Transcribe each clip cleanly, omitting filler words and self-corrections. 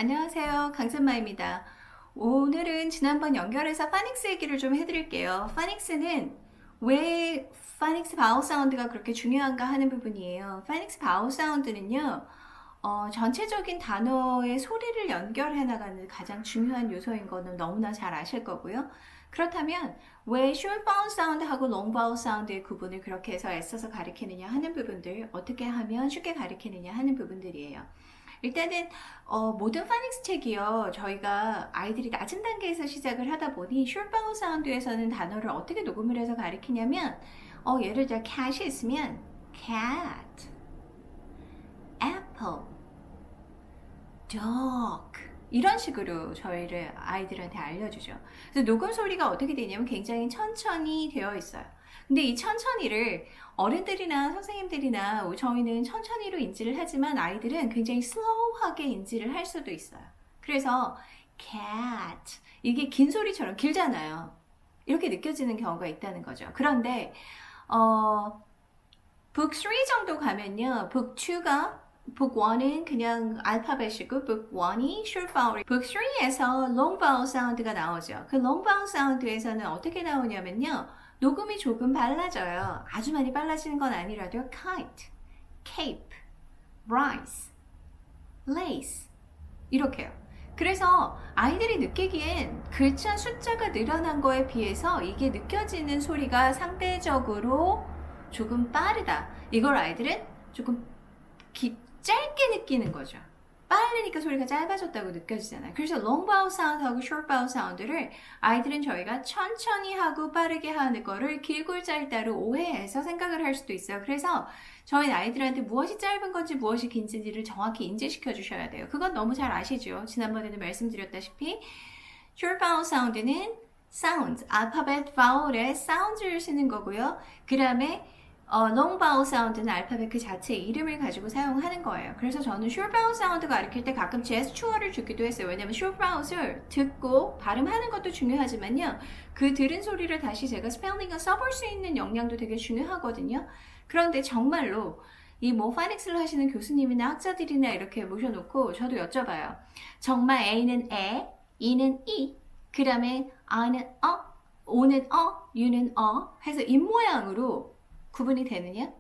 안녕하세요. 강선마입니다. 오늘은 지난번 연결해서 파닉스 얘기를 좀 해드릴게요. 파닉스는 왜 파닉스 바울 사운드가 그렇게 중요한가 하는 부분이에요. 파닉스 바울 사운드는요, 전체적인 단어의 소리를 연결해 나가는 가장 중요한 요소인 거는 너무나 잘 아실 거고요. 그렇다면 왜 short vowel 사운드하고 long vowel 사운드의 구분을 그렇게 해서 애써서 가리키느냐 하는 부분들, 어떻게 하면 쉽게 가리키느냐 하는 부분들이에요. 일단은 모든 파닉스 책이요, 저희가 아이들이 낮은 단계에서 시작을 하다 보니 short vowel 사운드에서는 단어를 어떻게 녹음을 해서 가리키냐면 예를 들어 cat이 있으면 cat, apple, dog 이런 식으로 저희를 아이들한테 알려주죠. 그래서 녹음 소리가 어떻게 되냐면 굉장히 천천히 되어 있어요. 근데 이 천천히를 어른들이나 선생님들이나 저희는 천천히로 인지를 하지만 아이들은 굉장히 slow하게 인지를 할 수도 있어요. 그래서 cat 이게 긴 소리처럼 길잖아요. 이렇게 느껴지는 경우가 있다는 거죠. 그런데 book 3 정도 가면요, book 2가 book 1은 그냥 알파벳이고 book 1이 short vowel, book 3에서 long vowel 사운드가 나오죠. 그 long vowel 사운드에서는 어떻게 나오냐면요, 녹음이 조금 빨라져요. 아주 많이 빨라지는 건 아니라도 kite, cape, rice, lace 이렇게요. 그래서 아이들이 느끼기엔 글자 숫자가 늘어난 거에 비해서 이게 느껴지는 소리가 상대적으로 조금 빠르다. 이걸 아이들은 조금 짧게 느끼는 거죠. 빠르니까 소리가 짧아졌다고 느껴지잖아요. 그래서 long vowel 사운드하고 short vowel 사운드를 아이들은 저희가 천천히 하고 빠르게 하는 거를 길고 짧다로 오해해서 생각을 할 수도 있어요. 그래서 저희 아이들한테 무엇이 짧은 건지 무엇이 긴지를 정확히 인지시켜 주셔야 돼요. 그건 너무 잘 아시죠? 지난번에도 말씀드렸다시피 short vowel 사운드는 sound, 알파벳 vowel의 sounds를 쓰는 거고요. 그 다음에 long vowel 사운드는 알파벳 그 자체의 이름을 가지고 사용하는 거예요. 그래서 저는 short vowel 사운드 가르칠 때 가끔 제스처를 주기도 했어요. 왜냐면 short vowel을 듣고 발음하는 것도 중요하지만요, 그 들은 소리를 다시 제가 스펠링을 써볼 수 있는 역량도 되게 중요하거든요. 그런데 정말로 이 파닉스를 하시는 교수님이나 학자들이나 이렇게 모셔놓고 저도 여쭤봐요. 정말 A는 에, E는 이, 그 다음에 I는 O는 U는 해서 입모양으로 구분이 되느냐?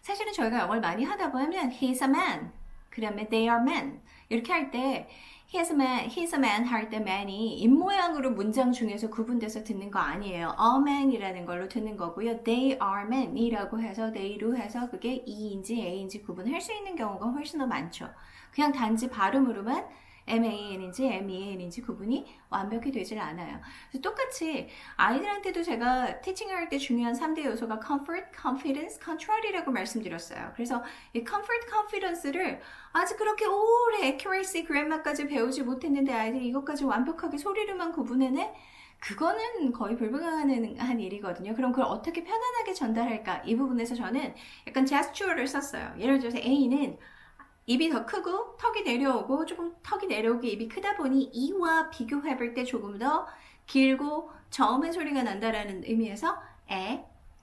사실은 저희가 영어를 많이 하다 보면 he's a man, 그 다음에 they are men 이렇게 할 때 he's a man 할 때 man이 입모양으로 문장 중에서 구분돼서 듣는 거 아니에요. a man이라는 걸로 듣는 거고요. they are men 이라고 해서 they로 해서 그게 E인지 A인지 구분할 수 있는 경우가 훨씬 더 많죠. 그냥 단지 발음으로만 MAN인지 MEAN인지 구분이 완벽히 되질 않아요. 그래서 똑같이 아이들한테도 제가 티칭할 때 중요한 3대 요소가 comfort, confidence, control이라고 말씀드렸어요. 그래서 이 comfort, confidence를 아직 그렇게 오래 accuracy, grammar까지 배우지 못했는데 아이들이 이것까지 완벽하게 소리로만 구분해내? 그거는 거의 불가능한 일이거든요. 그럼 그걸 어떻게 편안하게 전달할까? 이 부분에서 저는 약간 제스처를 썼어요. 예를 들어서 A는 입이 더 크고 턱이 내려오고, 조금 턱이 내려오게 입이 크다 보니 이와 비교해 볼 때 조금 더 길고 저음의 소리가 난다라는 의미에서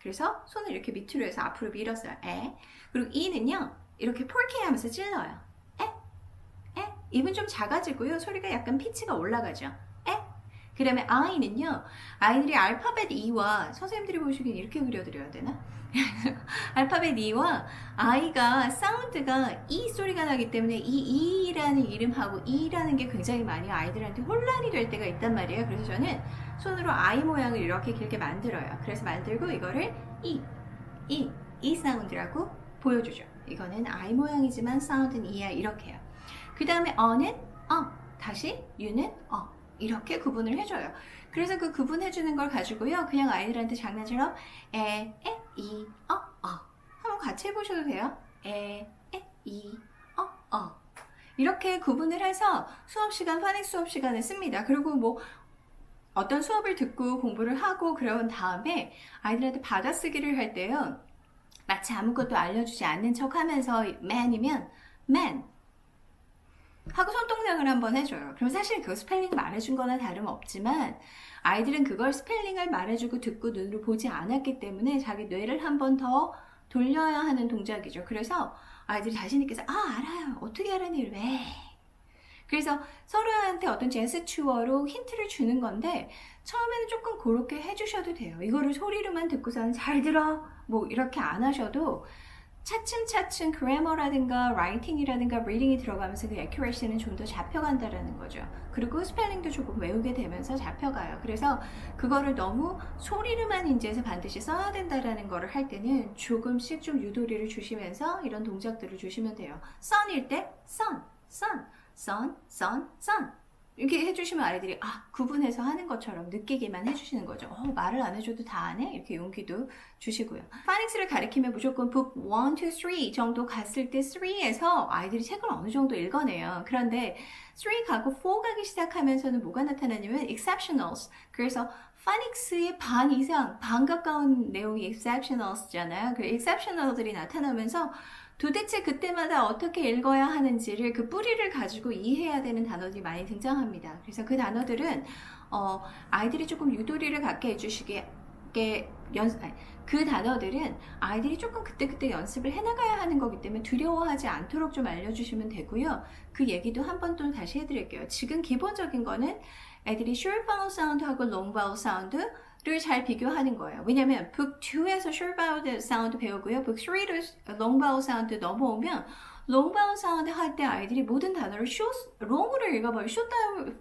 그래서 손을 이렇게 밑으로 해서 앞으로 밀었어요. 그리고 이는요, 이렇게 폴케 하면서 찔러요. 입은 좀 작아지고요, 소리가 약간 피치가 올라가죠. 그 다음에 I는요, 아이들이 알파벳 E와, 선생님들이 보시기엔 이렇게 그려드려야 되나? 알파벳 E와 I가 사운드가 E 소리가 나기 때문에 이 E라는 이름하고 E라는 게 굉장히 많이 아이들한테 혼란이 될 때가 있단 말이에요. 그래서 저는 손으로 I 모양을 이렇게 길게 만들어요. 그래서 만들고 이거를 E 사운드라고 보여주죠. 이거는 I 모양이지만 사운드는 E야, 이렇게 해요. 그 다음에 어는 다시 U는 이렇게 구분을 해줘요. 그래서 그 구분해주는 걸 가지고요, 그냥 아이들한테 장난처럼 이, 한번 같이 해보셔도 돼요. 이, 이렇게 구분을 해서 수업시간, 파닉 수업시간에 씁니다. 그리고 어떤 수업을 듣고 공부를 하고 그런 다음에 아이들한테 받아쓰기를 할 때요, 마치 아무것도 알려주지 않는 척 하면서 man이면 man 하고 손동작을 한번 해줘요. 그럼 사실 그 스펠링을 말해준 거나 다름없지만 아이들은 그걸 스펠링을 말해주고 듣고 눈으로 보지 않았기 때문에 자기 뇌를 한 번 더 돌려야 하는 동작이죠. 그래서 아이들이 자신 있게 해서 알아요. 어떻게 알아니? 왜? 그래서 서로한테 어떤 제스처로 힌트를 주는 건데 처음에는 조금 그렇게 해주셔도 돼요. 이거를 소리로만 듣고서는 잘 들어 뭐 이렇게 안 하셔도 차츰차츰 그래머라든가 라이팅이라든가 리딩이 들어가면서 그 액큐레시는 좀 더 잡혀간다라는 거죠. 그리고 스펠링도 조금 외우게 되면서 잡혀가요. 그래서 그거를 너무 소리로만 인지해서 반드시 써야 된다라는 거를 할 때는 조금씩 좀 유도리를 주시면서 이런 동작들을 주시면 돼요. sun일 때 sun, sun, sun, sun, sun 이렇게 해주시면 아이들이 구분해서 하는 것처럼 느끼기만 해주시는 거죠. 말을 안 해줘도 다 아네? 이렇게 용기도 주시고요. 파닉스를 가리키면 무조건 book 1, 2, 3 정도 갔을 때 3에서 아이들이 책을 어느 정도 읽어내요. 그런데 3 가고 4 가기 시작하면서는 뭐가 나타나냐면 exceptionals. 그래서 파닉스의 반 이상, 반 가까운 내용이 exceptionals잖아요. 그 exceptional들이 나타나면서 도대체 그때마다 어떻게 읽어야 하는지를 그 뿌리를 가지고 이해해야 되는 단어들이 많이 등장합니다. 그래서 그 단어들은 아이들이 조금 유도리를 갖게 해주시게 그 단어들은 아이들이 조금 그때그때 연습을 해나가야 하는 거기 때문에 두려워하지 않도록 좀 알려주시면 되고요. 그 얘기도 한 번 또 다시 해드릴게요. 지금 기본적인 거는 애들이 short vowel sound하고 long vowel sound 를 잘 비교하는 거예요. 왜냐면 book 2에서 short vowel sound 배우고요. book 3로 long vowel sound 넘어오면 long vowel sound 할 때 아이들이 모든 단어를 long으로 읽어버리고 short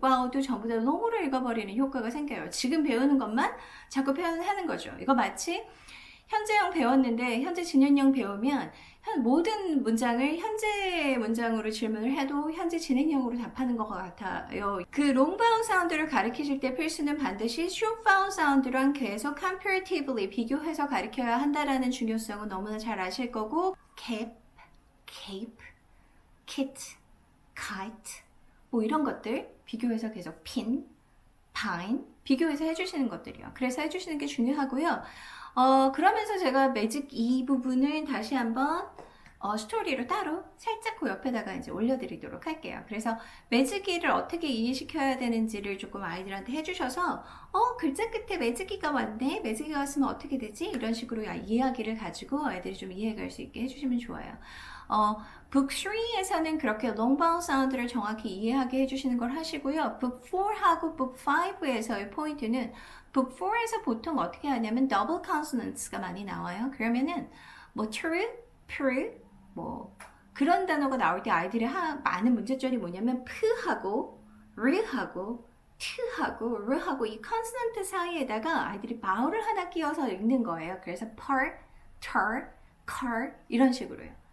vowel도 전부 다 long으로 읽어버리는 효과가 생겨요. 지금 배우는 것만 자꾸 표현하는 거죠. 이거 마치 현재형 배웠는데 현재 진행형 배우면 모든 문장을 현재 문장으로 질문을 해도 현재 진행형으로 답하는 것 같아요. 그 long vowel 사운드를 가르치실 때 필수는 반드시 short vowel 사운드랑 계속 comparatively 비교해서 가르쳐야 한다라는 중요성은 너무나 잘 아실 거고 cap, cape, kit, kite 뭐 이런 것들 비교해서 계속 pin, pine 비교해서 해주시는 것들이요. 그래서 해주시는 게 중요하고요. 그러면서 제가 매직 이 부분을 다시 한번 스토리로 따로 살짝 그 옆에다가 이제 올려드리도록 할게요. 그래서 매직이를 어떻게 이해시켜야 되는지를 조금 아이들한테 해주셔서 글자 끝에 매직이가 왔네? 매직이가 왔으면 어떻게 되지? 이런 식으로 이야기를 가지고 아이들이 좀 이해할 수 있게 해주시면 좋아요. book 3에서는 그렇게 long vowel 사운드를 정확히 이해하게 해주시는 걸 하시고요. book 4하고 book 5에서의 포인트는 book 4에서 보통 어떻게 하냐면 double consonants가 많이 나와요. 그러면은 뭐 true, pru, 뭐 그런 단어가 나올 때 아이들이 많은 문제점이 뭐냐면 p하고 r하고 t하고 r하고 이 컨소넌트 사이에다가 아이들이 바울을 하나 끼워서 읽는 거예요. 그래서 par, tar, car 이런 식으로요.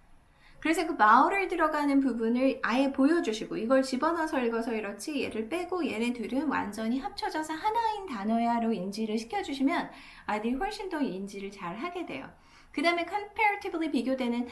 그래서 그 바울을 들어가는 부분을 아예 보여주시고 이걸 집어넣어서 읽어서 이렇지 얘를 빼고 얘네 둘은 완전히 합쳐져서 하나인 단어야로 인지를 시켜주시면 아이들이 훨씬 더 인지를 잘 하게 돼요. 그 다음에 comparatively 비교되는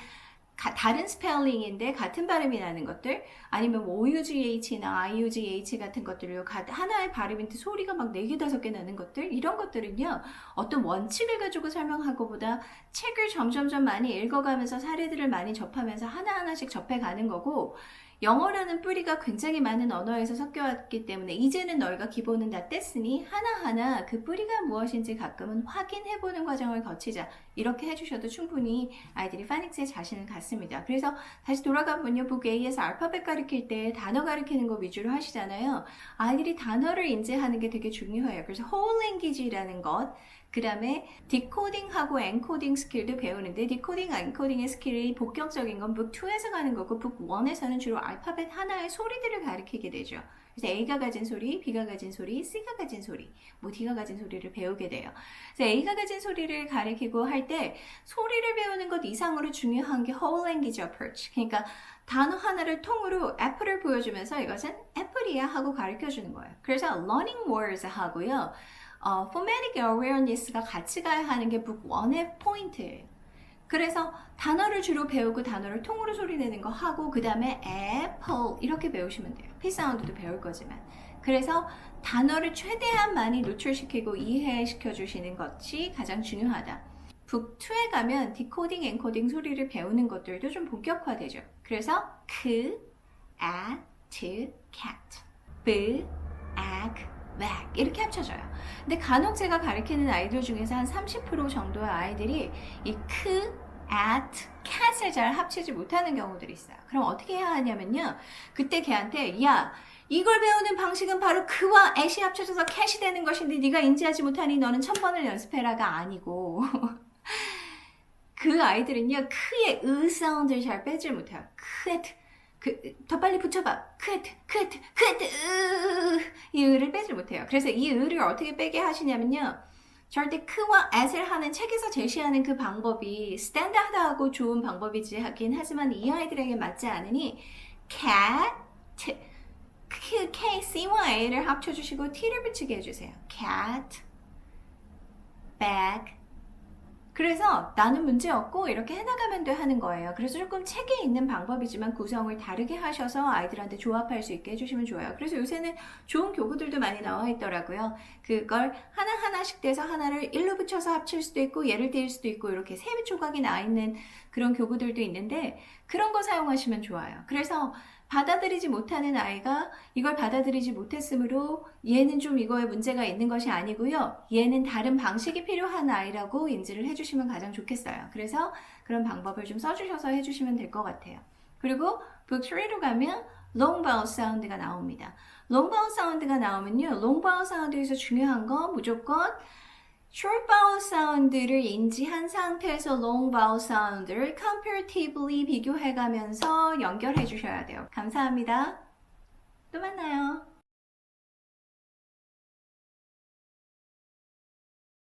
다른 스펠링인데 같은 발음이 나는 것들 아니면 뭐 OUGH나 IUGH 같은 것들로 하나의 발음인데 소리가 막 4개, 5개 나는 것들 이런 것들은요 어떤 원칙을 가지고 설명하고 보다 책을 점점점 많이 읽어가면서 사례들을 많이 접하면서 하나하나씩 접해가는 거고 영어라는 뿌리가 굉장히 많은 언어에서 섞여왔기 때문에 이제는 너희가 기본은 다 뗐으니 하나하나 그 뿌리가 무엇인지 가끔은 확인해보는 과정을 거치자 이렇게 해주셔도 충분히 아이들이 파닉스에 자신을 갖습니다. 그래서 다시 돌아가보면요. book A에서 알파벳 가르칠 때 단어 가르치는 거 위주로 하시잖아요. 아이들이 단어를 인지하는 게 되게 중요해요. 그래서 whole language라는 것 그 다음에 디코딩하고 엔코딩 스킬도 배우는데 디코딩, 엔코딩의 스킬이 본격적인 건 book 2에서 가는 거고 book 1에서는 주로 알파벳 하나의 소리들을 가르치게 되죠. 그래서 A가 가진 소리, B가 가진 소리, C가 가진 소리, 뭐 D가 가진 소리를 배우게 돼요. 그래서 A가 가진 소리를 가르치고 할 때 소리를 배우는 것 이상으로 중요한 게 whole language approach. 그러니까 단어 하나를 통으로 애플을 보여주면서 이것은 애플이야 하고 가르쳐주는 거예요. 그래서 learning words 하고요. phonetic awareness가 같이 가야 하는 게 book 1의 포인트예요. 그래서 단어를 주로 배우고 단어를 통으로 소리내는 거 하고 그 다음에 apple 이렇게 배우시면 돼요. P 사운드도 배울 거지만 그래서 단어를 최대한 많이 노출시키고 이해시켜 주시는 것이 가장 중요하다. book 2에 가면 디코딩, 엔코딩 소리를 배우는 것들도 좀 본격화되죠. 그래서 그, at, cat, b, ag, back 이렇게 합쳐져요. 근데 간혹 제가 가르치는 아이들 중에서 한 30% 정도의 아이들이 이 크, at, cat을 잘 합치지 못하는 경우들이 있어요. 그럼 어떻게 해야 하냐면요. 그때 걔한테 야 이걸 배우는 방식은 바로 그와 at이 합쳐져서 cat이 되는 것인데 네가 인지하지 못하니 너는 1000번을 연습해라가 아니고 그 아이들은요 크의 으 사운드를 잘 빼질 못해요. 크에트 더 빨리 붙여봐. 크에트 이 으를 빼질 못해요. 그래서 이 으를 어떻게 빼게 하시냐면요. 절대 크와 at을 하는 책에서 제시하는 그 방법이 스탠다드하고 좋은 방법이지 하긴 하지만 이 아이들에게 맞지 않으니 cat K, C와 A를 합쳐주시고 T를 붙이게 해주세요. cat, bag. 그래서 나는 문제 없고 이렇게 해나가면 돼 하는 거예요. 그래서 조금 책에 있는 방법이지만 구성을 다르게 하셔서 아이들한테 조합할 수 있게 해주시면 좋아요. 그래서 요새는 좋은 교구들도 많이 나와 있더라고요. 그걸 하나하나씩 떼서 하나를 1로 붙여서 합칠 수도 있고 얘를 떼일 수도 있고 이렇게 세 조각이 나와 있는 그런 교구들도 있는데 그런 거 사용하시면 좋아요. 그래서 받아들이지 못하는 아이가 이걸 받아들이지 못했으므로 얘는 좀 이거에 문제가 있는 것이 아니고요. 얘는 다른 방식이 필요한 아이라고 인지를 해주시면 가장 좋겠어요. 그래서 그런 방법을 좀 써주셔서 해주시면 될 것 같아요. 그리고 book 3로 가면 long vowel 사운드가 나옵니다. long vowel 사운드가 나오면요. long vowel 사운드에서 중요한 건 무조건 short vowel 사운드를 인지한 상태에서 long vowel 사운드를 comparatively 비교해가면서 연결해 주셔야 돼요. 감사합니다. 또 만나요.